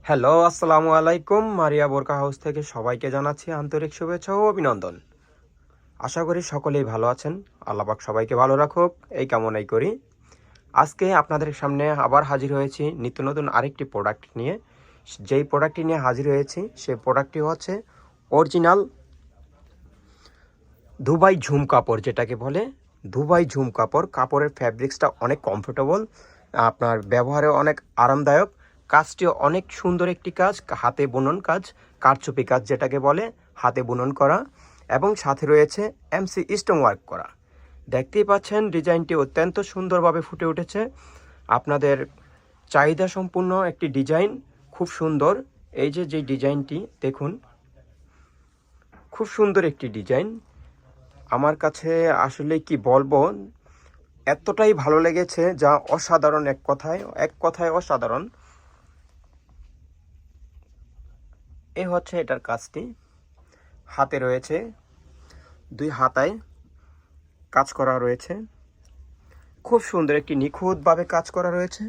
Hello, আসসালামু আলাইকুম। মারিয়া বোরকা হাউস থেকে সবাইকে জানাচ্ছি আন্তরিক শুভেচ্ছা ও অভিনন্দন। আশা করি সকলেই ভালো আছেন। আল্লাহ পাক সবাইকে ভালো রাখুক, এই কামনাই করি। আজকে আপনাদের সামনে আবার হাজির হয়েছি নিত্য নতুন আরেকটি প্রোডাক্ট নিয়ে। যেই প্রোডাক্টটি নিয়ে হাজির হয়েছি সেই প্রোডাক্টটি হচ্ছে অরিজিনাল দুবাই ঝুম কাপড়, যেটাকে বলে দুবাই ঝুম কাপড়। কাপড়ের ফ্যাব্রিক্সটা অনেক কমফোর্টেবল, আপনার ব্যবহারে অনেক আরামদায়ক। কাজটিও অনেক সুন্দর একটি কাজ, হাতে বুনন কাজ, কারচুপি কাজ যেটাকে বলে, হাতে বুনন করা, এবং সাথে রয়েছে এমসি স্টোন ওয়ার্ক করা। দেখতেই পাচ্ছেন ডিজাইনটি অত্যন্ত সুন্দরভাবে ফুটে উঠেছে। আপনাদের চাহিদা সম্পূর্ণ একটি ডিজাইন, খুব সুন্দর। এই যে ডিজাইনটি দেখুন, খুব সুন্দর একটি ডিজাইন। আমার কাছে আসলে কি বলবো, এতটাই ভালো লেগেছে যা অসাধারণ, এক কথায় অসাধারণ। এই হচ্ছে এটার কাজটি। হাতে রয়েছে, দুই হাতায় কাজ করা রয়েছে, খুব সুন্দর একটি নিখুঁতভাবে কাজ করা রয়েছে।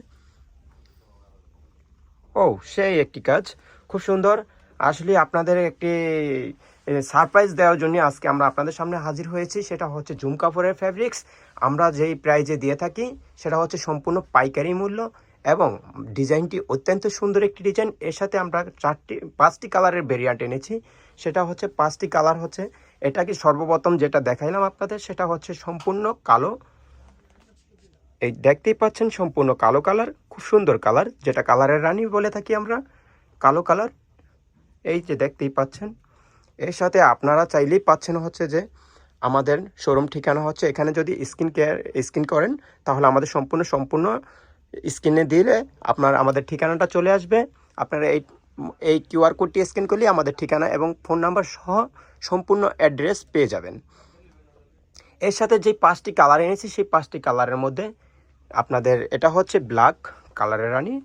ও, সেই একটি কাজ, খুব সুন্দর। আসলে আপনাদের একটি সারপ্রাইজ দেওয়ার জন্য আজকে আমরা আপনাদের সামনে হাজির হয়েছি। সেটা হচ্ছে ঝুম কাপড়ের ফ্যাব্রিক্স। আমরা যেই প্রাইজে দিয়ে থাকি সেটা হচ্ছে সম্পূর্ণ পাইকারি মূল্য, এবং ডিজাইনটি অত্যন্ত সুন্দর একটি ডিজাইন। এর সাথে আমরা পাঁচটি কালারের ভেরিয়েন্ট এনেছি। সেটা হচ্ছে পাঁচটি কালার হচ্ছে, এটা কি সর্বপ্রথম যেটা দেখাইলাম আপনাদের সেটা হচ্ছে সম্পূর্ণ কালো। এই দেখতেই পাচ্ছেন সম্পূর্ণ কালো কালার, খুব সুন্দর কালার, যেটা কালারের রানী বলে থাকি আমরা, কালো কালার। এই যে দেখতেই পাচ্ছেন। এর সাথে আপনারা চাইলেই পাচ্ছেন হচ্ছে যে আমাদের শোরুম ঠিকানা হচ্ছে, এখানে যদি স্ক্রিন করেন তাহলে আমাদের সম্পূর্ণ স্ক্রিনে দিলে আপনার আমাদের ঠিকানাটা চলে আসবে। আপনারা এই কিউআর কোডটি স্ক্যান করলে আমাদের ঠিকানা এবং ফোন নাম্বার সহ সম্পূর্ণ অ্যাড্রেস পেয়ে যাবেন। এর সাথে যে পাঁচটি কালার এনেছি সেই পাঁচটি কালারের মধ্যে আপনাদের এটা হচ্ছে ব্ল্যাক কালারের রানী,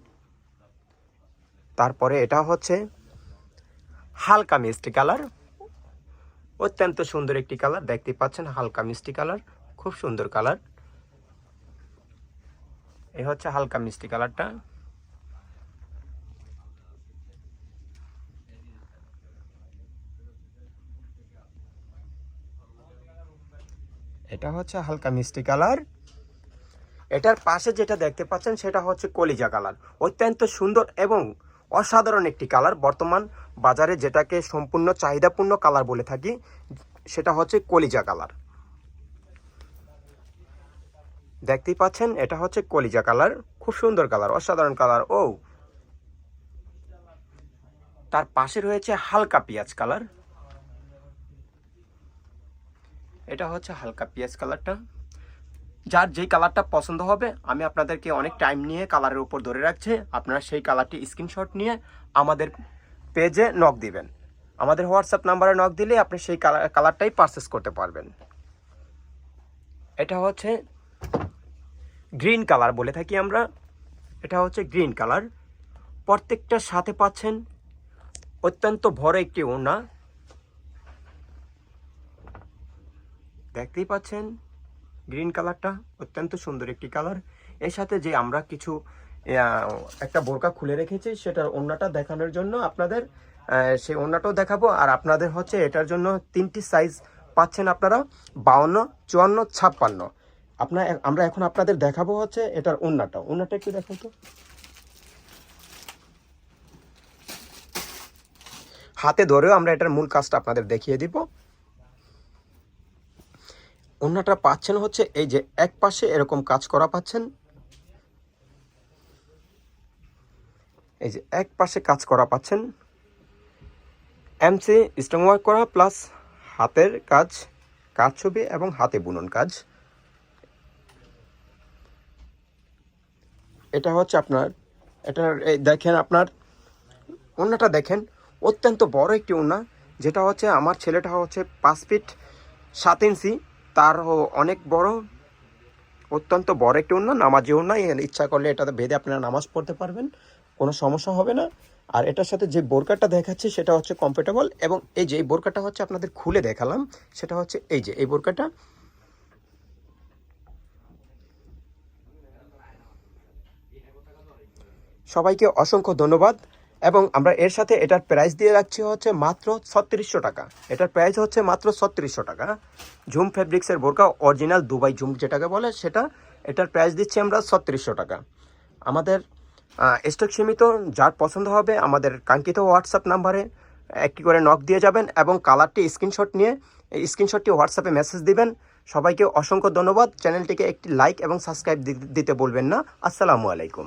তারপরে এটা হচ্ছে হালকা মিষ্টি কালার, অত্যন্ত সুন্দর একটি কালার, দেখতে পাচ্ছেন হালকা মিষ্টি কালার, খুব সুন্দর কালার। এই হচ্ছে হালকা মিষ্টি কালারটা। এটা হচ্ছে হালকা মিষ্টি কালার। এটার পাশে যেটা দেখতে পাচ্ছেন সেটা হচ্ছে কলিজা কালার, অত্যন্ত সুন্দর এবং অসাধারণ একটি কালার। বর্তমান বাজারে যেটাকে সম্পূর্ণ চাহিদাপূর্ণ কালার বলে থাকি সেটা হচ্ছে কলিজা কালার। দেখতেই পাচ্ছেন এটা হচ্ছে কলিজা কালার, খুব সুন্দর কালার, অসাধারণ কালার। ও, তার পাশে রয়েছে হালকা পেঁয়াজ কালার। এটা হচ্ছে হালকা পেঁয়াজ কালারটা। যার যেই কালারটা পছন্দ হবে আমি আপনাদেরকে অনেক টাইম নিয়ে কালারের উপর ধরে রাখছি, আপনারা সেই কালারটি স্ক্রিনশট নিয়ে আমাদের পেজে নক দিবেন। আমাদের হোয়াটসঅ্যাপ নাম্বারে নক দিলে আপনি সেই কালারটাই পারচেস করতে পারবেন। এটা হচ্ছে গ্রিন কালার বলে থাকি আমরা, এটা হচ্ছে গ্রিন কালার। প্রত্যেকটার সাথে পাচ্ছেন অত্যন্ত বড় একটি ওড়না, দেখতেই পাচ্ছেন গ্রিন কালারটা অত্যন্ত সুন্দর একটি কালার। এর সাথে যে আমরা কিছু একটা বোরকা খুলে রেখেছি সেটার ওড়নাটা দেখানোর জন্য আপনাদের সেই ওড়নাটাও দেখাবো। আর আপনাদের হচ্ছে এটার জন্য তিনটি সাইজ পাচ্ছেন আপনারা, 52, 54, 56। আমরা এখন আপনাদের দেখাবো হচ্ছে এটার ওড়নাটা একটু দেখুন তো। হাতে ধরেও আমরা এটার মূল কাজটা আপনাদের দেখিয়ে দিব। ওড়নাটা পাচ্ছেন হচ্ছে এই যে এক পাশে এরকম কাজ করা পাচ্ছেন, এই যে এক পাশে কাজ করা পাচ্ছেন, এমসি স্টোন ওয়ার্ক করা প্লাস হাতের কাজ, কাজ ছবি এবং হাতে বুনন কাজ। এটা হচ্ছে আপনার এটার দেখেন, আপনার ওড়নাটা দেখেন, অত্যন্ত বড় একটি ওড়না। যেটা হচ্ছে আমার ছেলেটা হচ্ছে 5 ফিট 7 ইঞ্চি, তার অনেক বড়, অত্যন্ত বড় একটি ওড়না, নামাজি ওড়না। ইচ্ছা করলে এটাতে বেঁধে আপনারা নামাজ পড়তে পারবেন, কোনো সমস্যা হবে না। আর এটার সাথে যে বোরকাটা দেখাচ্ছি সেটা হচ্ছে কমফোর্টেবল, এবং এই যে এই বোরকাটা হচ্ছে আপনাদের খুলে দেখালাম সেটা হচ্ছে এই যে এই বোরকাটা। সবাইকে অসংখ্য ধন্যবাদ। এবং আমরা এর সাথে এটার প্রাইস দিয়ে রাখছি হচ্ছে মাত্র 3600 টাকা। এটার প্রাইস হচ্ছে মাত্র 3600 টাকা। ঝুম ফেব্রিক্সের বোরকা অরিজিনাল দুবাই ঝুম যেটাকে বলে সেটা, এটার প্রাইস দিচ্ছি আমরা 3600 টাকা। আমাদের স্টক সীমিত, যার পছন্দ হবে আমাদের কাঙ্ক্ষিত হোয়াটসঅ্যাপ নাম্বারে একটি করে নক দিয়ে যাবেন এবং কালারটি স্ক্রিনশট নিয়ে এই স্ক্রিনশটটি হোয়াটসঅ্যাপে মেসেজ দিবেন। সবাইকে অসংখ্য ধন্যবাদ। চ্যানেলটিকে একটি লাইক এবং সাবস্ক্রাইব দিতে বলবেন না। আসসালামু আলাইকুম।